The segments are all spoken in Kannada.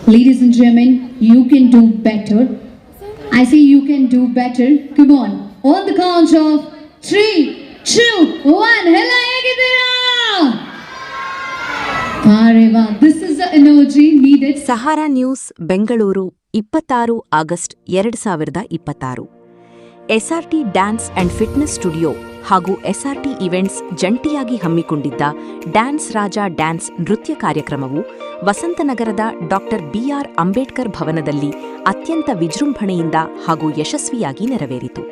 Ladies and gentlemen, you can do better. I say you can do better. Come on. On the count of 3, 2, 1. Hella hegidira! Areva, this is the energy needed. Sahara news Bengaluru 26 August 2026. SRT dance and fitness studio ಹಾಗೂ ಎಸ್ಆರ್ಟಿ ಇವೆಂಟ್ಸ್ ಜಂಟಿಯಾಗಿ ಹಮ್ಮಿಕೊಂಡಿದ್ದ ಡ್ಯಾನ್ಸ್ ರಾಜ ಡ್ಯಾನ್ಸ್ ನೃತ್ಯ ಕಾರ್ಯಕ್ರಮವು ವಸಂತನಗರದ ಡಾಕ್ಟರ್ ಬಿಆರ್ ಅಂಬೇಡ್ಕರ್ ಭವನದಲ್ಲಿ ಅತ್ಯಂತ ವಿಜೃಂಭಣೆಯಿಂದ ಹಾಗೂ ಯಶಸ್ವಿಯಾಗಿ ನೆರವೇರಿತು.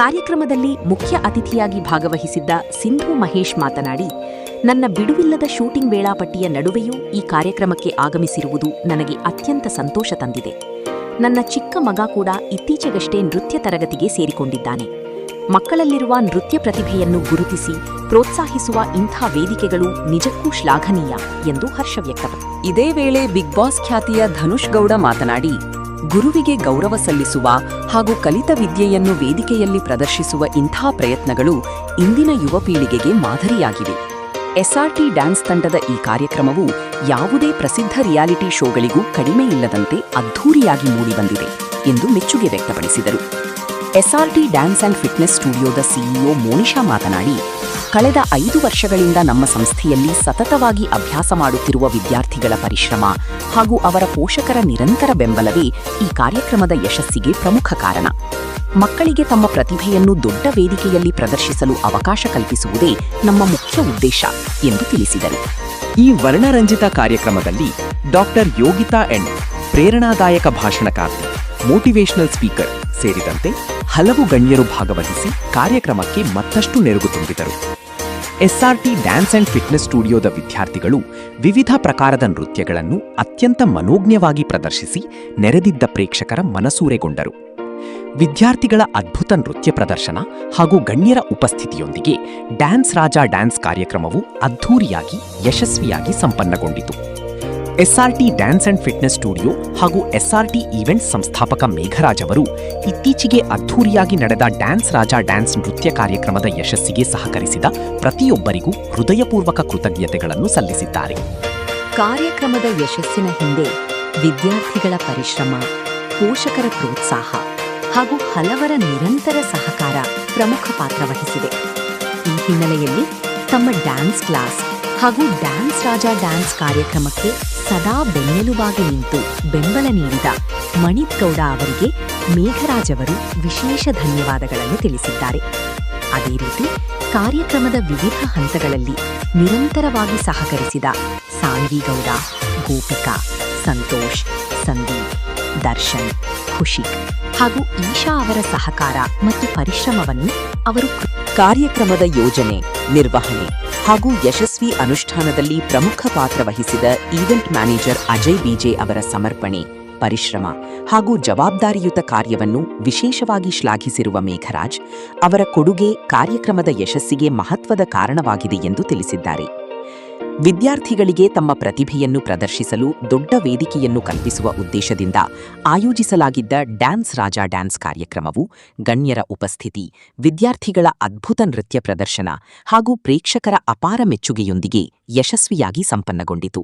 ಕಾರ್ಯಕ್ರಮದಲ್ಲಿ ಮುಖ್ಯ ಅತಿಥಿಯಾಗಿ ಭಾಗವಹಿಸಿದ್ದ ಸಿಂಧು ಮಹೇಶ್ ಮಾತನಾಡಿ, ನನ್ನ ಬಿಡುವಿಲ್ಲದ ಶೂಟಿಂಗ್ ವೇಳಾಪಟ್ಟಿಯ ನಡುವೆಯೂ ಈ ಕಾರ್ಯಕ್ರಮಕ್ಕೆ ಆಗಮಿಸಿರುವುದು ನನಗೆ ಅತ್ಯಂತ ಸಂತೋಷ ತಂದಿದೆ. ನನ್ನ ಚಿಕ್ಕ ಮಗ ಕೂಡ ಇತ್ತೀಚೆಗಷ್ಟೇ ನೃತ್ಯ ತರಗತಿಗೆ ಸೇರಿಕೊಂಡಿದ್ದಾನೆ. ಮಕ್ಕಳಲ್ಲಿರುವ ನೃತ್ಯ ಪ್ರತಿಭೆಯನ್ನು ಗುರುತಿಸಿ ಪ್ರೋತ್ಸಾಹಿಸುವ ಇಂಥ ವೇದಿಕೆಗಳು ನಿಜಕ್ಕೂ ಶ್ಲಾಘನೀಯ ಎಂದು ಹರ್ಷ ವ್ಯಕ್ತಪಡಿಸಿದರು. ಇದೇ ವೇಳೆ ಬಿಗ್ ಬಾಸ್ ಖ್ಯಾತಿಯ ಧನುಷ್ ಗೌಡ ಮಾತನಾಡಿ, ಗುರುವಿಗೆ ಗೌರವ ಸಲ್ಲಿಸುವ ಹಾಗೂ ಕಲಿತ ವಿದ್ಯೆಯನ್ನು ವೇದಿಕೆಯಲ್ಲಿ ಪ್ರದರ್ಶಿಸುವ ಇಂಥ ಪ್ರಯತ್ನಗಳು ಇಂದಿನ ಯುವ ಪೀಳಿಗೆಗೆ ಮಾದರಿಯಾಗಿವೆ. ಎಸ್ಆರ್ಟಿ ಡ್ಯಾನ್ಸ್ ತಂಡದ ಈ ಕಾರ್ಯಕ್ರಮವು ಯಾವುದೇ ಪ್ರಸಿದ್ಧ ರಿಯಾಲಿಟಿ ಶೋಗಳಿಗೂ ಕಡಿಮೆ ಇಲ್ಲದಂತೆ ಅದ್ಧೂರಿಯಾಗಿ ಮೂಡಿಬಂದಿದೆ ಎಂದು ಮೆಚ್ಚುಗೆ ವ್ಯಕ್ತಪಡಿಸಿದರು. ಎಸ್ಆರ್ಟಿ ಡ್ಯಾನ್ಸ್ ಅಂಡ್ ಫಿಟ್ನೆಸ್ ಸ್ಟುಡಿಯೋದ ಸಿಇಒ ಮೋನಿಶಾ ಮಾತನಾಡಿ, ಕಳೆದ 5 ವರ್ಷಗಳಿಂದ ನಮ್ಮ ಸಂಸ್ಥೆಯಲ್ಲಿ ಸತತವಾಗಿ ಅಭ್ಯಾಸ ಮಾಡುತ್ತಿರುವ ವಿದ್ಯಾರ್ಥಿಗಳ ಪರಿಶ್ರಮ ಹಾಗೂ ಅವರ ಪೋಷಕರ ನಿರಂತರ ಬೆಂಬಲವೇ ಈ ಕಾರ್ಯಕ್ರಮದ ಯಶಸ್ಸಿಗೆ ಪ್ರಮುಖ ಕಾರಣ. ಮಕ್ಕಳಿಗೆ ತಮ್ಮ ಪ್ರತಿಭೆಯನ್ನು ದೊಡ್ಡ ವೇದಿಕೆಯಲ್ಲಿ ಪ್ರದರ್ಶಿಸಲು ಅವಕಾಶ ಕಲ್ಪಿಸುವುದೇ ನಮ್ಮ ಮುಖ್ಯ ಉದ್ದೇಶ ಎಂದು ತಿಳಿಸಿದರು. ಈ ವರ್ಣರಂಜಿತ ಕಾರ್ಯಕ್ರಮದಲ್ಲಿ ಡಾಕ್ಟರ್ ಯೋಗಿತಾ ಎನ್, ಪ್ರೇರಣಾದಾಯಕ ಭಾಷಣಕಾರ್ತಿ, ಮೋಟಿವೇಶನಲ್ ಸ್ಪೀಕರ್ ಸೇರಿದಂತೆ ಹಲವು ಗಣ್ಯರು ಭಾಗವಹಿಸಿ ಕಾರ್ಯಕ್ರಮಕ್ಕೆ ಮತ್ತಷ್ಟು ಮೆರುಗು ತುಂಬಿದರು. ಎಸ್ಆರ್ಟಿ ಡ್ಯಾನ್ಸ್ ಅಂಡ್ ಫಿಟ್ನೆಸ್ ಸ್ಟುಡಿಯೋದ ವಿದ್ಯಾರ್ಥಿಗಳು ವಿವಿಧ ಪ್ರಕಾರದ ನೃತ್ಯಗಳನ್ನು ಅತ್ಯಂತ ಮನೋಜ್ಞವಾಗಿ ಪ್ರದರ್ಶಿಸಿ ನೆರೆದಿದ್ದ ಪ್ರೇಕ್ಷಕರ ಮನಸೂರೆಗೊಂಡರು. ವಿದ್ಯಾರ್ಥಿಗಳ ಅದ್ಭುತ ನೃತ್ಯ ಪ್ರದರ್ಶನ ಹಾಗೂ ಗಣ್ಯರ ಉಪಸ್ಥಿತಿಯೊಂದಿಗೆ ಡ್ಯಾನ್ಸ್ ರಾಜ ಡ್ಯಾನ್ಸ್ ಕಾರ್ಯಕ್ರಮವು ಅದ್ಧೂರಿಯಾಗಿ ಯಶಸ್ವಿಯಾಗಿ ಸಂಪನ್ನಗೊಂಡಿತು. ಎಸ್ಆರ್ಟಿ ಡ್ಯಾನ್ಸ್ ಅಂಡ್ ಫಿಟ್ನೆಸ್ ಸ್ಟುಡಿಯೋ ಹಾಗೂ ಎಸ್ಆರ್ಟಿ ಈವೆಂಟ್ಸ್ ಸಂಸ್ಥಾಪಕ ಮೇಘರಾಜ್ ಅವರು ಇತ್ತೀಚೆಗೆ ಅದ್ಧೂರಿಯಾಗಿ ನಡೆದ ಡ್ಯಾನ್ಸ್ ರಾಜ ಡ್ಯಾನ್ಸ್ ನೃತ್ಯ ಕಾರ್ಯಕ್ರಮದ ಯಶಸ್ಸಿಗೆ ಸಹಕರಿಸಿದ ಪ್ರತಿಯೊಬ್ಬರಿಗೂ ಹೃದಯಪೂರ್ವಕ ಕೃತಜ್ಞತೆಗಳನ್ನು ಸಲ್ಲಿಸಿದ್ದಾರೆ. ಕಾರ್ಯಕ್ರಮದ ಯಶಸ್ಸಿನ ಹಿಂದೆ ವಿದ್ಯಾರ್ಥಿಗಳ ಪರಿಶ್ರಮ, ಪೋಷಕರ ಪ್ರೋತ್ಸಾಹ ಹಾಗೂ ಹಲವರ ನಿರಂತರ ಸಹಕಾರ ಪ್ರಮುಖ ಪಾತ್ರ ವಹಿಸಿದೆ. ಈ ಹಿನ್ನೆಲೆಯಲ್ಲಿ ತಮ್ಮ ಡ್ಯಾನ್ಸ್ ಕ್ಲಾಸ್ ಹಾಗೂ ಡ್ಯಾನ್ಸ್ ರಾಜ ಡ್ಯಾನ್ಸ್ ಕಾರ್ಯಕ್ರಮಕ್ಕೆ ಸದಾ ಬೆನ್ನೆಲುಬಾಗಿ ನಿಂತು ಬೆಂಬಲ ನೀಡಿದ ಮಣಿತ್ ಗೌಡ ಅವರಿಗೆ ಮೇಘರಾಜ್ ಅವರು ವಿಶೇಷ ಧನ್ಯವಾದಗಳನ್ನು ತಿಳಿಸಿದ್ದಾರೆ. ಅದೇ ರೀತಿ ಕಾರ್ಯಕ್ರಮದ ವಿವಿಧ ಹಂತಗಳಲ್ಲಿ ನಿರಂತರವಾಗಿ ಸಹಕರಿಸಿದ ಸಾನ್ವಿ ಗೌಡ, ಗೋಪಿಕಾ, ಸಂತೋಷ್, ಸಂದೀಪ್, ದರ್ಶನ್, ಖುಷಿಕ್ ಹಾಗೂ ಈಶಾ ಅವರ ಸಹಕಾರ ಮತ್ತು ಪರಿಶ್ರಮವನ್ನು ಅವರು ಕಾರ್ಯಕ್ರಮದ ಯೋಜನೆ, ನಿರ್ವಹಣೆ ಹಾಗೂ ಯಶಸ್ವಿ ಅನುಷ್ಠಾನದಲ್ಲಿ ಪ್ರಮುಖ ಪಾತ್ರ ವಹಿಸಿದ ಈವೆಂಟ್ ಮ್ಯಾನೇಜರ್ ಅಜಯ್ ಬಿಜೆ ಅವರ ಸಮರ್ಪಣೆ, ಪರಿಶ್ರಮ ಹಾಗೂ ಜವಾಬ್ದಾರಿಯುತ ಕಾರ್ಯವನ್ನು ವಿಶೇಷವಾಗಿ ಶ್ಲಾಘಿಸಿರುವ ಮೇಘರಾಜ್, ಅವರ ಕೊಡುಗೆ ಕಾರ್ಯಕ್ರಮದ ಯಶಸ್ಸಿಗೆ ಮಹತ್ವದ ಕಾರಣವಾಗಿದೆ ಎಂದು ತಿಳಿಸಿದ್ದಾರೆ. ವಿದ್ಯಾರ್ಥಿಗಳಿಗೆ ತಮ್ಮ ಪ್ರತಿಭೆಯನ್ನು ಪ್ರದರ್ಶಿಸಲು ದೊಡ್ಡ ವೇದಿಕೆಯನ್ನು ಕಲ್ಪಿಸುವ ಉದ್ದೇಶದಿಂದ ಆಯೋಜಿಸಲಾಗಿದ್ದ ಡ್ಯಾನ್ಸ್ ರಾಜ ಡ್ಯಾನ್ಸ್ ಕಾರ್ಯಕ್ರಮವು ಗಣ್ಯರ ಉಪಸ್ಥಿತಿ, ವಿದ್ಯಾರ್ಥಿಗಳ ಅದ್ಭುತ ನೃತ್ಯ ಪ್ರದರ್ಶನ ಹಾಗೂ ಪ್ರೇಕ್ಷಕರ ಅಪಾರ ಮೆಚ್ಚುಗೆಯೊಂದಿಗೆ ಯಶಸ್ವಿಯಾಗಿ ಸಂಪನ್ನಗೊಂಡಿತು.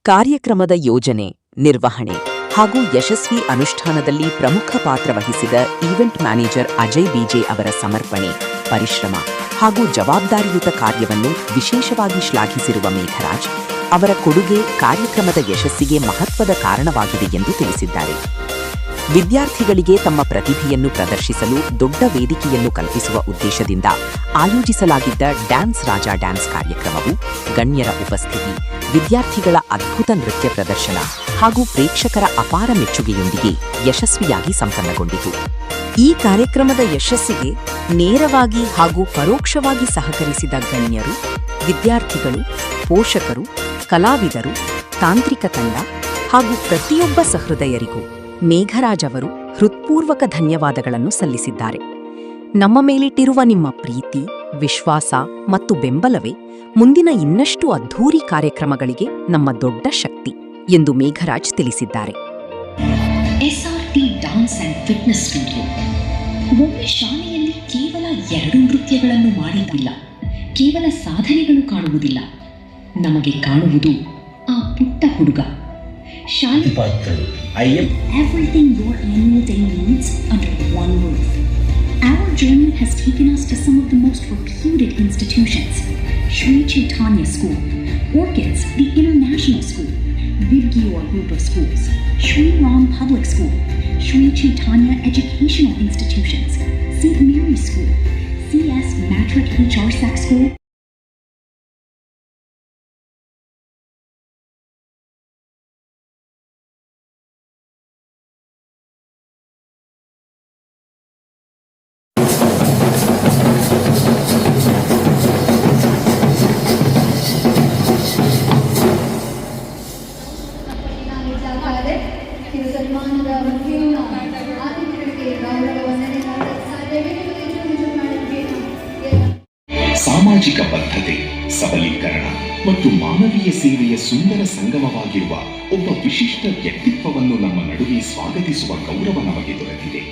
ಕಾರ್ಯಕ್ರಮದ ಯೋಜನೆ, ನಿರ್ವಹಣೆ ಹಾಗೂ ಯಶಸ್ವಿ ಅನುಷ್ಠಾನದಲ್ಲಿ ಪ್ರಮುಖ ಪಾತ್ರ ವಹಿಸಿದ ಈವೆಂಟ್ ಮ್ಯಾನೇಜರ್ ಅಜಯ್ ಬಿಜೆ ಅವರ ಸಮರ್ಪಣೆ, ಪರಿಶ್ರಮ ಹಾಗೂ ಜವಾಬ್ದಾರಿಯುತ ಕಾರ್ಯವನ್ನು ವಿಶೇಷವಾಗಿ ಶ್ಲಾಘಿಸಿರುವ ಮೇಘರಾಜ್, ಅವರ ಕೊಡುಗೆ ಕಾರ್ಯಕ್ರಮದ ಯಶಸ್ಸಿಗೆ ಮಹತ್ವದ ಕಾರಣವಾಗಿದೆ ಎಂದು ತಿಳಿಸಿದ್ದಾರೆ. ವಿದ್ಯಾರ್ಥಿಗಳಿಗೆ ತಮ್ಮ ಪ್ರತಿಭೆಯನ್ನು ಪ್ರದರ್ಶಿಸಲು ದೊಡ್ಡ ವೇದಿಕೆಯನ್ನು ಕಲ್ಪಿಸುವ ಉದ್ದೇಶದಿಂದ ಆಯೋಜಿಸಲಾಗಿದ್ದ ಡ್ಯಾನ್ಸ್ ರಾಜ ಡ್ಯಾನ್ಸ್ ಕಾರ್ಯಕ್ರಮವು ಗಣ್ಯರ ಉಪಸ್ಥಿತಿ, ವಿದ್ಯಾರ್ಥಿಗಳ ಅದ್ಭುತ ನೃತ್ಯ ಪ್ರದರ್ಶನ ಹಾಗೂ ಪ್ರೇಕ್ಷಕರ ಅಪಾರ ಮೆಚ್ಚುಗೆಯೊಂದಿಗೆ ಯಶಸ್ವಿಯಾಗಿ ಸಂಪನ್ನಗೊಂಡಿತು. ಈ ಕಾರ್ಯಕ್ರಮದ ಯಶಸ್ಸಿಗೆ ನೇರವಾಗಿ ಹಾಗೂ ಪರೋಕ್ಷವಾಗಿ ಸಹಕರಿಸಿದ ಗಣ್ಯರು, ವಿದ್ಯಾರ್ಥಿಗಳು, ಪೋಷಕರು, ಕಲಾವಿದರು, ತಾಂತ್ರಿಕ ತಂಡ ಹಾಗೂ ಪ್ರತಿಯೊಬ್ಬ ಸಹೃದಯರಿಗೂ ಮೇಘರಾಜ್ ಅವರು ಹೃತ್ಪೂರ್ವಕ ಧನ್ಯವಾದಗಳನ್ನು ಸಲ್ಲಿಸಿದ್ದಾರೆ. ನಮ್ಮ ಮೇಲಿಟ್ಟಿರುವ ನಿಮ್ಮ ಪ್ರೀತಿ, ವಿಶ್ವಾಸ ಮತ್ತು ಬೆಂಬಲವೇ ಮುಂದಿನ ಇನ್ನಷ್ಟು ಅದ್ಧೂರಿ ಕಾರ್ಯಕ್ರಮಗಳಿಗೆ ನಮ್ಮ ದೊಡ್ಡ ಶಕ್ತಿ ಎಂದು ಮೇಘರಾಜ್ ತಿಳಿಸಿದ್ದಾರೆ. ಎಸ್ಆರ್ಟಿ ಡ್ಯಾನ್ಸ್ ಅಂಡ್ ಫಿಟ್ನೆಸ್ ಸ್ಟುಡಿಯೋ ಒಮ್ಮೆ ಶಾಲೆಯಲ್ಲಿ ಕೇವಲ 2 ನೃತ್ಯಗಳನ್ನು ಮಾಡಿದ್ದಿಲ್ಲ, ಕೇವಲ ಸಾಧನೆಗಳು ಕಾಣುವುದಿಲ್ಲ. ನಮಗೆ ಕಾಣುವುದು ಆ ಪುಟ್ಟ ಹುಡುಗ ಶಾಲೆ, everything your annual day needs under one roof. Our journey has taken us to some of the most reputed institutions: Sri Chaitanya School, Orchids, the International School, Vidgyor Group of Schools, Sri Ram Public School, Sri Chaitanya Educational Institutions, St. Mary's School, CS Matric HR Sac School. ಸಾಮಾಜಿಕ ಬದ್ಧತೆ, ಸಬಲೀಕರಣ ಮತ್ತು ಮಾನವೀಯ ಸೇವೆಯ ಸುಂದರ ಸಂಗಮವಾಗಿರುವ ಒಬ್ಬ ವಿಶಿಷ್ಟ ವ್ಯಕ್ತಿತ್ವವನ್ನು ನಮ್ಮ ನಡುವೆ ಸ್ವಾಗತಿಸುವ ಗೌರವ ನಮಗೆ ದೊರೆತಿದೆ.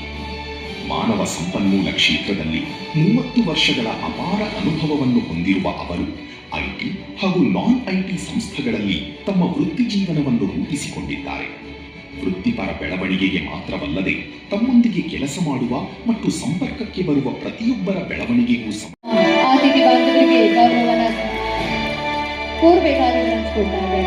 ಮಾನವ ಸಂಪನ್ಮೂಲ ಕ್ಷೇತ್ರದಲ್ಲಿ 30 ವರ್ಷಗಳ ಅಪಾರ ಅನುಭವವನ್ನು ಹೊಂದಿರುವ ಅವರು ಐಟಿ ಹಾಗೂ ನಾನ್ ಐಟಿ ಸಂಸ್ಥೆಗಳಲ್ಲಿ ತಮ್ಮ ವೃತ್ತಿ ಜೀವನವನ್ನು ರೂಪಿಸಿಕೊಂಡಿದ್ದಾರೆ. ವೃತ್ತಿಪರ ಬೆಳವಣಿಗೆಗೆ ಮಾತ್ರವಲ್ಲದೆ ತಮ್ಮೊಂದಿಗೆ ಕೆಲಸ ಮಾಡುವ ಮತ್ತು ಸಂಪರ್ಕಕ್ಕೆ ಬರುವ ಪ್ರತಿಯೊಬ್ಬರ ಬೆಳವಣಿಗೆಗೂ ಅತಿಥಿ ಬಾಂಧವರಿಗೆ ಗೌರವನ ಕೋರಬೇಕಾಗಿ ನಡೆಸಿಕೊಡ್ತಾರೆ.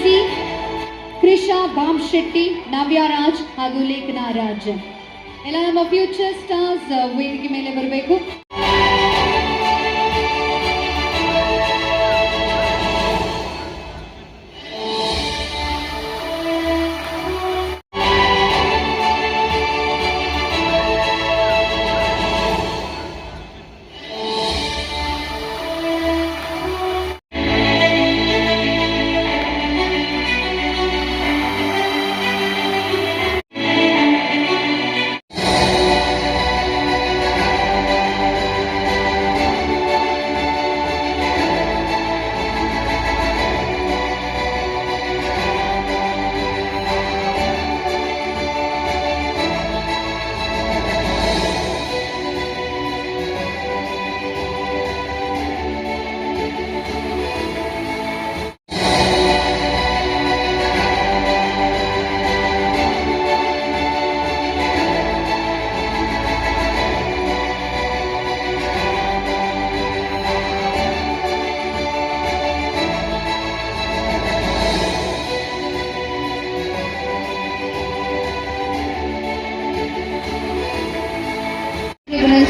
ಸಿ ಕ್ರಿಷಾ ಬಾಂಶೆಟ್ಟಿ, ನವ್ಯ ರಾಜ್ ಹಾಗೂ ಲೇಖನ ರಾಜ್ ಎಲ್ಲ ನಮ್ಮ ಫ್ಯೂಚರ್ ಸ್ಟಾರ್ಸ್ ವೇದಿಕೆ ಮೇಲೆ ಬರಬೇಕು.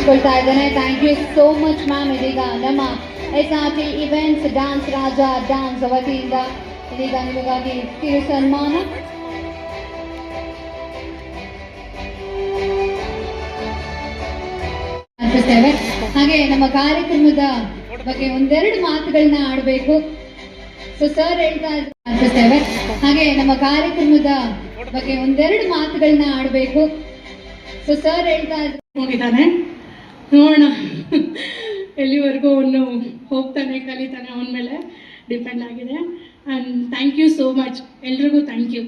ಕೊಡ್ತಾ ಇದ್ದೇನೆ. Thank you so much ma'am. ಇದೀಗ ನಮ್ಮ SRT events dance Raja dance ವತಿಯಿಂದ ಇದೀಗ ನಿಮಗಾಗಿ ಕಿರು ಸನ್ಮಾನ. ಹಾಗೆ ನಮ್ಮ ಕಾರ್ಯಕ್ರಮದ ಬಗ್ಗೆ ಒಂದೆರಡು ಮಾತುಗಳನ್ನ ಆಡಬೇಕು. ಸೊ ಸರ್ ಹೇಳ್ತಾ ಇರ್ತೇವೆ. ಹಾಗೆ ನಮ್ಮ ಕಾರ್ಯಕ್ರಮದ ಬಗ್ಗೆ ಒಂದೆರಡು ಮಾತುಗಳನ್ನ ಆಡಬೇಕು. ಸೊ ಸರ್ ಹೇಳ್ತಾ ಹೋಗಿದ್ದಾನೆ, ನೋಡೋಣ ಎಲ್ಲಿವರೆಗೂ ಅವನು ಹೋಗ್ತಾನೆ, ಕಲಿತಾನೆ, ಅವನ ಮೇಲೆ ಡಿಪೆಂಡ್ ಆಗಿದೆ. And thank you so much, ಎಲ್ರಿಗೂ thank you.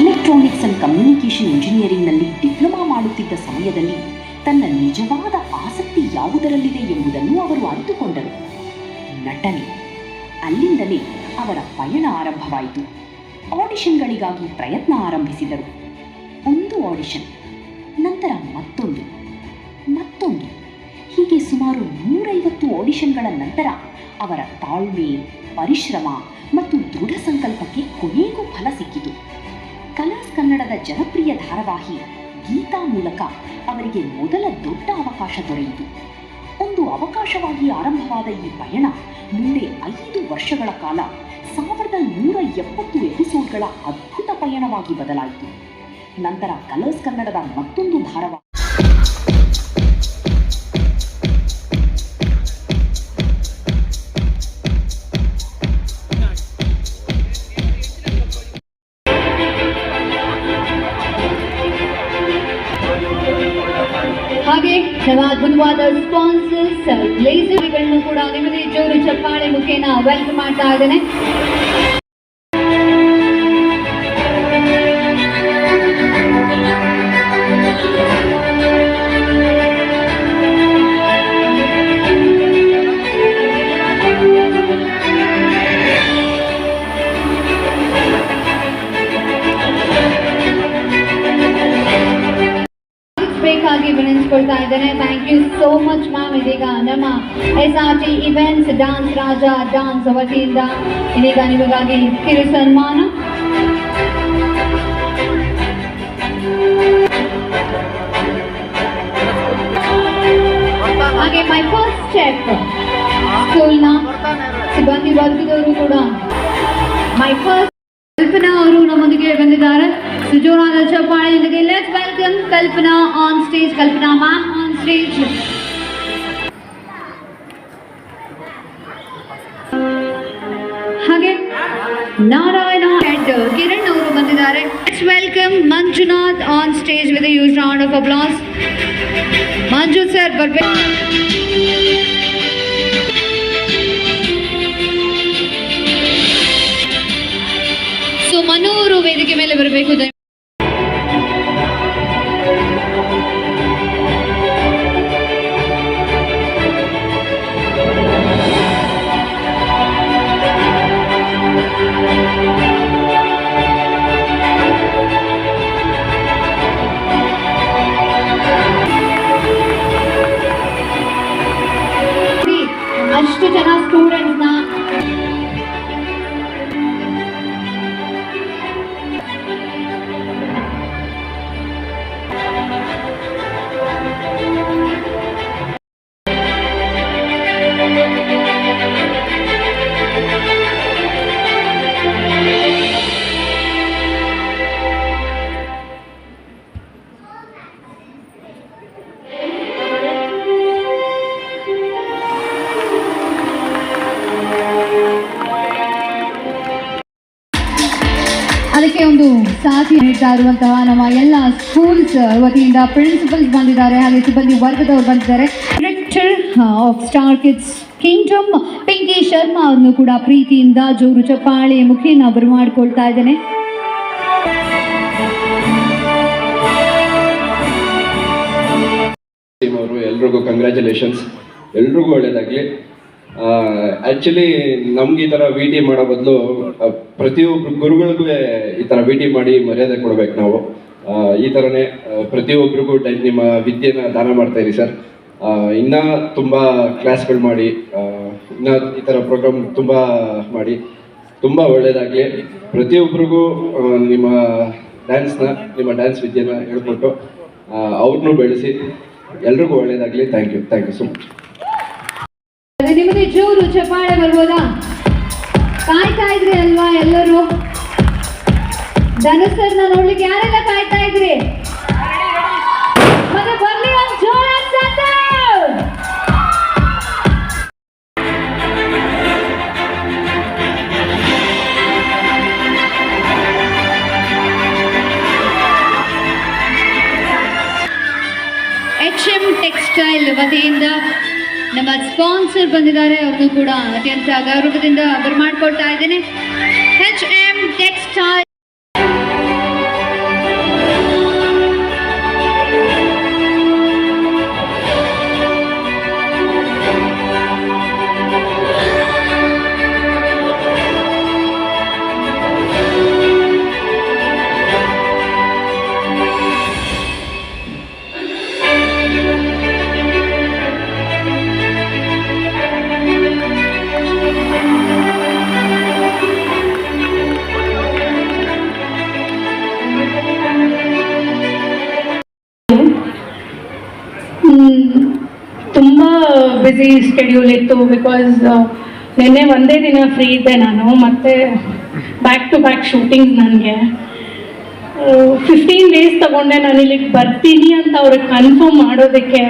Electronics and communication ಇಂಜಿನಿಯರಿಂಗ್ನಲ್ಲಿ ಡಿಪ್ಲೊಮಾ ಮಾಡುತ್ತಿದ್ದ ಸಮಯದಲ್ಲಿ ತನ್ನ ನಿಜವಾದ ಆಸಕ್ತಿ ಯಾವುದರಲ್ಲಿದೆ ಎಂಬುದನ್ನು ಅವರು ಅರಿತುಕೊಂಡರು. ನಟನೆ. ಅಲ್ಲಿಂದಲೇ ಅವರ ಪಯಣ ಆರಂಭವಾಯಿತು. ಆಡಿಷನ್ಗಳಿಗಾಗಿ ಪ್ರಯತ್ನ ಆರಂಭಿಸಿದರು. ಒಂದು ಆಡಿಷನ್, ನಂತರ ಮತ್ತೊಂದು, ಹೀಗೆ ಸುಮಾರು 150 ಆಡಿಷನ್ಗಳ ನಂತರ ಅವರ ತಾಳ್ಮೆ, ಪರಿಶ್ರಮ ಮತ್ತು ದೃಢ ಸಂಕಲ್ಪಕ್ಕೆ ಕೊನೆಗೂ ಫಲ ಸಿಕ್ಕಿತು. ಕಲರ್ಸ್ ಕನ್ನಡದ ಜನಪ್ರಿಯ ಧಾರಾವಾಹಿ ಗೀತಾ ಮೂಲಕ ಅವರಿಗೆ ಮೊದಲ ದೊಡ್ಡ ಅವಕಾಶ ದೊರೆಯಿತು. ಒಂದು ಅವಕಾಶವಾಗಿ ಆರಂಭವಾದ ಈ ಪಯಣ ಮುಂದೆ 5 ವರ್ಷಗಳ ಕಾಲ 1170 ಎಪಿಸೋಡ್ಗಳ ಅದ್ಭುತ ಪಯಣವಾಗಿ ಬದಲಾಯಿತು. ನಂತರ ಕಲರ್ಸ್ ಕನ್ನಡದ ಮತ್ತೊಂದು ಧಾರಾವಾಹಿ ಹಾಗೆ ಧನ್ಯವಾದ ಸ್ಪಾನ್ಸರ್ಸ್ ಲೇಸರ್ಗಳನ್ನು ಕೂಡ ನಿಮ್ಮದೇ ಜೋರು ಚಪ್ಪಾಳೆ ಮುಖೇನ ವೆಲ್ಕಮ್ ಮಾಡ್ತಾ ಇದ್ದೇನೆ. ಬೇಕಾಗಿ ವಿನಂತಿಸ್ಕೊಳ್ತಾ ಇದ್ದೇನೆ. Thank you so much ma'am. ಇದೀಗ ನಮ್ಮ SRT events dance Raja dance ವತಿಯಿಂದ ಇದೀಗ ನಿಮಗಾಗಿ ಕಿರು ಸನ್ಮಾನ. ಹಾಗೆ ಮೈ ಫಸ್ಟ್ ಸ್ಟೆಪ್ ಸ್ಕೂಲ್ನ ಸಿಬ್ಬಂದಿ ವರ್ಗದವರು ಕೂಡ ಮೈ ಫಸ್ಟ್ ಕಲ್ಪನಾ ಅವರು ನಮ್ಮೊಂದಿಗೆ ಬಂದಿದ್ದಾರೆ. ಸುಜೋರಾದ ಚಪ್ಪಾಳೆಯೊಂದಿಗೆ let's welcome Kalpana on stage. Kalpana ma'am on stage. ಹಾಗೆ ನಾರಾಯಣ ಹೆಡ್ ಕಿರಣ್ ಅವರು ಬಂದಿದ್ದಾರೆ. Let's welcome Manjunath on stage with a huge round of applause. Manju sir ಬರ್ಬೇಕು. ಸೊ ಮನೋರು ವೇದಿಕೆ ಮೇಲೆ ಬರಬೇಕು. ಅಷ್ಟು ಜನ ಸ್ಟೂಡೆಂಟ್ಸ್ನ ಅದಕ್ಕೆ ಒಂದು ಸಾಥಿ ನೀಡ್ತಾ ಇರುವಂತಹ ನಮ್ಮ ಎಲ್ಲ ಸ್ಕೂಲ್ಸ್ ವತಿಯಿಂದ ಪ್ರಿನ್ಸಿಪಲ್ಸ್ ಬಂದಿದ್ದಾರೆ, ಹಾಗೆ ಸಿಬ್ಬಂದಿ ವರ್ಗದವರು ಬಂದಿದ್ದಾರೆ. Director of star kids kingdom Pinky Sharma ಅವರನ್ನು ಕೂಡ ಪ್ರೀತಿಯಿಂದ ಜೋರು ಚಪ್ಪಾಳೆ ಮುಖೇನ ಬರಮಾಡಿಕೊಳ್ತಾ ಇದ್ದೇನೆ. ಅವರು ಎಲ್ರಿಗೂ ಕಂಗ್ರ್ಯಾಚುಲೇಷನ್ಸ್, ಎಲ್ರಿಗೂ ಒಳ್ಳೇದಾಗಲಿ. ಆ್ಯಕ್ಚುಲಿ ನಮ್ಗೆ ಈ ಥರ ವಿ ಟಿ ಮಾಡೋ ಬದಲು ಪ್ರತಿಯೊಬ್ಬರು ಗುರುಗಳಿಗೂ ಈ ಥರ ವಿ ಟಿ ಮಾಡಿ ಮರ್ಯಾದೆ ಕೊಡ್ಬೇಕು ನಾವು. ಈ ಥರನೇ ಪ್ರತಿಯೊಬ್ಬರಿಗೂ ನಿಮ್ಮ ವಿದ್ಯೆನ ದಾನ ಮಾಡ್ತಾಯಿರಿ ಸರ್. ಇನ್ನೂ ತುಂಬ ಕ್ಲಾಸ್ಗಳು ಮಾಡಿ, ಇನ್ನೂ ಈ ಥರ ಪ್ರೋಗ್ರಾಮ್ ತುಂಬ ಮಾಡಿ ತುಂಬ ಒಳ್ಳೆಯದಾಗಲಿ. ಪ್ರತಿಯೊಬ್ಬರಿಗೂ ನಿಮ್ಮ ಡ್ಯಾನ್ಸ್ ವಿದ್ಯೆನ ಹೇಳ್ಕೊಟ್ಟು ಅವ್ರನ್ನೂ ಬೆಳೆಸಿ ಎಲ್ರಿಗೂ ಒಳ್ಳೆಯದಾಗಲಿ. Thank you so much. ನಿಮ್ಮದೇ ಜೋರು ಚಪ್ಪಾಳೆ ಬರ್ಬೋದಾ? ಕಾಯ್ತಾ ಇದ್ರಿ ಅಲ್ವಾ ಎಲ್ಲರೂ? ಧನುಸರ್ನ ನೋಡ್ಲಿಕ್ಕೆ ಯಾರೆಲ್ಲ ಕಾಯ್ತಾ ಇದ್ರಿ? ಮತ್ತೆ ಬರ್ಲಿ ಒಂದು ಜೋರಾದ ಸದ್ದು. HM ಟೆಕ್ಸ್ಟೈಲ್ ವತಿಯಿಂದ ನಮ್ಮ ಸ್ಪಾನ್ಸರ್ ಬಂದಿದ್ದಾರೆ, ಅವ್ರನ್ನು ಕೂಡ ಅತ್ಯಂತ ಗೌರವದಿಂದ ಬರಮಾಡ್ಕೊಳ್ತಾ ಇದ್ದೇನೆ. HM ಟೆಕ್ಸ್ಟೈಲ್ ತುಂಬ ಬ್ಯುಸಿ ಸ್ಕೆಡ್ಯೂಲ್ ಇತ್ತು ಬಿಕಾಸ್ ನಿನ್ನೆ ಒಂದೇ ದಿನ ಫ್ರೀ ಇದ್ದೆ ನಾನು, ಮತ್ತು ಬ್ಯಾಕ್ ಟು ಬ್ಯಾಕ್ ಶೂಟಿಂಗ್ಸ್ ನನಗೆ 15 ಡೇಸ್ ತಗೊಂಡೆ ನಾನು ಇಲ್ಲಿಗೆ ಬರ್ತೀನಿ ಅಂತ ಅವ್ರಿಗೆ ಕನ್ಫರ್ಮ್ ಮಾಡೋದಕ್ಕೆ.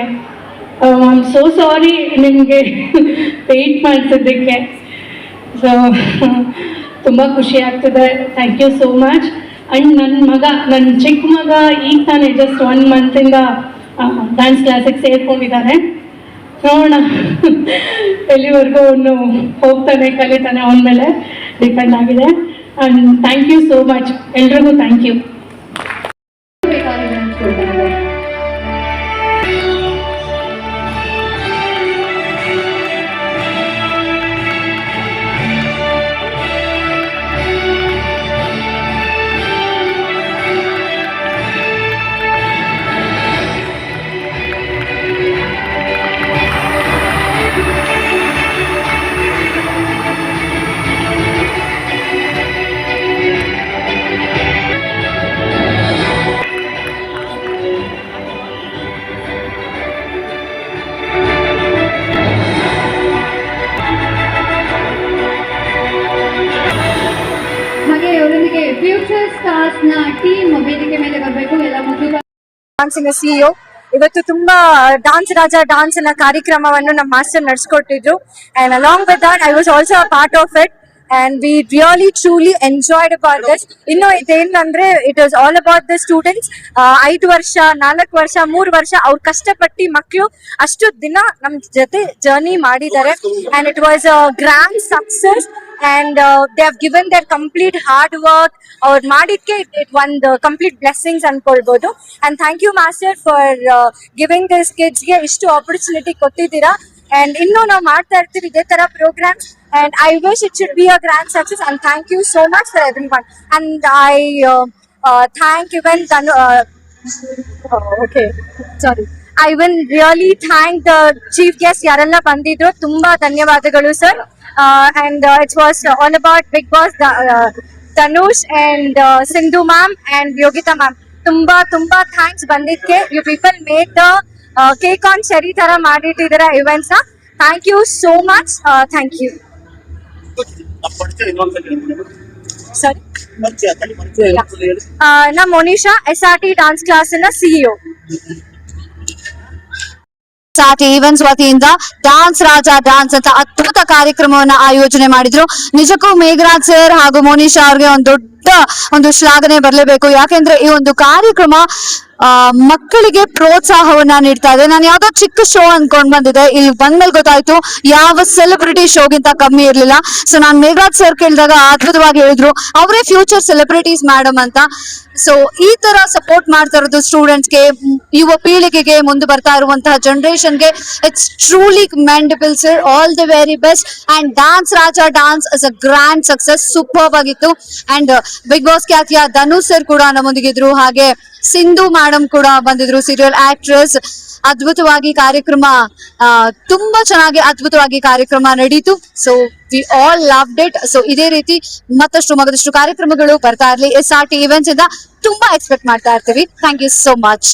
ಐ ಆಮ್ ಸೋ ಸಾರಿ ನಿಮಗೆ ವೆಯ್ಟ್ ಮಾಡಿಸಿದ್ದಕ್ಕೆ. ಸೊ ತುಂಬ ಖುಷಿ ಆಗ್ತದೆ. Thank you so much. And ನನ್ನ ಚಿಕ್ಕ ಮಗ ಈಗ ತಾನೇ ಜಸ್ಟ್ 1 ಮಂತಿಂದ ಡ್ಯಾನ್ಸ್ ಕ್ಲಾಸಿಗೆ ಸೇರ್ಕೊಂಡಿದ್ದಾನೆ. ನೋಡೋಣ ಎಲ್ಲಿವರೆಗೂ ಅವನು ಹೋಗ್ತಾನೆ ಕಲಿತಾನೆ, ಅವನ ಮೇಲೆ ಡಿಪೆಂಡ್ ಆಗಿದೆ. And thank you so much, ಎಲ್ರಿಗೂ ಥ್ಯಾಂಕ್ ಯು. ಹಾಗೆ ಅವರೊಂದಿಗೆ ಫ್ಯೂಚರ್ ಸ್ಟಾರ್ಸ್ ನ ಟೀಮ್ ವೇದಿಕೆ ಮೇಲೆ ಬರಬೇಕು. ಎಲ್ಲ ಮೊದಲು ಡಾನ್ಸಿನ ಸಿಇಒ ಇವತ್ತು ತುಂಬಾ ಡಾನ್ಸ್ ರಾಜ ಡಾನ್ಸ್ ನ ಕಾರ್ಯಕ್ರಮವನ್ನು ನಮ್ಮ ಮಾಸ್ಟರ್ ನಡೆಸ್ಕೊಟ್ಟಿದ್ರು. And along with that I was also a part of it and we really truly enjoyed about this. ಇನ್ನು ಇದೇನಂದ್ರೆ it was all about the students. 5 ವರ್ಷ 4 ವರ್ಷ 3 ವರ್ಷ ಅವ್ರು ಕಷ್ಟಪಟ್ಟು ಮಕ್ಕಳು ಅಷ್ಟು ದಿನ ನಮ್ ಜೊತೆ ಜರ್ನಿ ಮಾಡಿದ್ದಾರೆ. and it was a grand success and they have given their complete hard work. ಅವ್ರು ಮಾಡಿದ್ಕೆ it won the complete blessings ಅನ್ಕೊಳ್ಬೋದು. and thank you master for giving these kids ಗೆ ಇಷ್ಟು ಆಪರ್ಚುನಿಟಿ ಕೊಟ್ಟಿದ್ದೀರಾ. and ಇನ್ನು ನಾವು ಮಾಡ್ತಾ ಇರ್ತೀವಿ ಇದೇ ತರ programmes. and I wish it should be a grand success and thank you so much for everyone. and I thank even okay sorry I will really thank the chief guest ಯಾರೆಲ್ಲ ಬಂದಿದ್ರು. ತುಂಬಾ ಧನ್ಯವಾದಗಳು sir. and it was all about Big Boss Dhanush and Sindhu ma'am and Yogita ma'am. ತುಂಬಾ ಥ್ಯಾಂಕ್ಸ್ ಬಂದಿದ್ದಕ್ಕೆ. you people made the cake on cherry ತರ ಮಾಡಿಟ್ಟಿದ್ದೀರಾ events ನ. thank you so much. thank you. Sorry. ನಾ ಮೋನಿಶಾ SRT ಡಾನ್ಸ್ ಕ್ಲಾಸ್ ನ ಸಿಇಒ. ಸಾಟಿ ಈವೆಂಟ್ಸ್ ವತಿಯಿಂದ ಡಾನ್ಸ್ ರಾಜ ಡಾನ್ಸ್ ಅಂತ ಅದ್ಭುತ ಕಾರ್ಯಕ್ರಮವನ್ನ ಆಯೋಜನೆ ಮಾಡಿದ್ರು. ನಿಜಕ್ಕೂ ಮೇಘರಾಜ್ ಸರ್ ಹಾಗೂ ಮೋನಿಶಾ ಅವ್ರಿಗೆ ಒಂದು ಶ್ಲಾಘನೆ ಬರಲೇಬೇಕು. ಯಾಕೆಂದ್ರೆ ಈ ಒಂದು ಕಾರ್ಯಕ್ರಮ ಮಕ್ಕಳಿಗೆ ಪ್ರೋತ್ಸಾಹವನ್ನ ನೀಡ್ತಾ ಇದೆ. ನಾನು ಯಾವ್ದೋ ಚಿಕ್ಕ ಶೋ ಅನ್ಕೊಂಡ್ ಬಂದಿದೆ, ಇಲ್ಲಿ ಬಂದ್ಮೇಲೆ ಗೊತ್ತಾಯ್ತು ಯಾವ ಸೆಲೆಬ್ರಿಟಿ ಶೋಗಿಂತ ಕಮ್ಮಿ ಇರ್ಲಿಲ್ಲ. ಸೊ ನಾನ್ ಮೇಘರಾಜ್ ಸರ್ ಕೇಳಿದಾಗ ಅದ್ಭುತವಾಗಿ ಹೇಳಿದ್ರು ಅವರೇ ಫ್ಯೂಚರ್ ಸೆಲೆಬ್ರಿಟೀಸ್ ಮೇಡಮ್ ಅಂತ. ಸೊ ಈ ತರ ಸಪೋರ್ಟ್ ಮಾಡ್ತಾ ಇರೋದು ಸ್ಟೂಡೆಂಟ್ಸ್ಗೆ, ಯುವ ಪೀಳಿಗೆಗೆ, ಮುಂದೆ ಬರ್ತಾ ಇರುವಂತಹ ಜನರೇಷನ್ಗೆ it's truly commendable sir. All the very best. And dance Raja dance is a grand success, super ಆಗಿತ್ತು. ಅಂಡ್ ಬಿಗ್ ಬಾಸ್ ಖ್ಯಾತಿಯ ಧನುಷ್ ಸರ್ ಕೂಡ ನಮ್ಮೊಂದಿಗಿದ್ರು, ಹಾಗೆ ಸಿಂಧು ಮೇಡಮ್ ಕೂಡ ಬಂದಿದ್ರು, ಸೀರಿಯಲ್ ಆಕ್ಟ್ರೆಸ್. ಅದ್ಭುತವಾಗಿ ಕಾರ್ಯಕ್ರಮ, ತುಂಬಾ ಚೆನ್ನಾಗಿ ಅದ್ಭುತವಾಗಿ ಕಾರ್ಯಕ್ರಮ ನಡೀತು. So we all loved it. So ಇದೇ ರೀತಿ ಮಗದಷ್ಟು ಕಾರ್ಯಕ್ರಮಗಳು ಬರ್ತಾ ಇರ್ಲಿ. SRT ಈವೆಂಟ್ಸ್ ಇಂದ ತುಂಬಾ ಎಕ್ಸ್ಪೆಕ್ಟ್ ಮಾಡ್ತಾ ಇರ್ತೀವಿ. Thank you so much.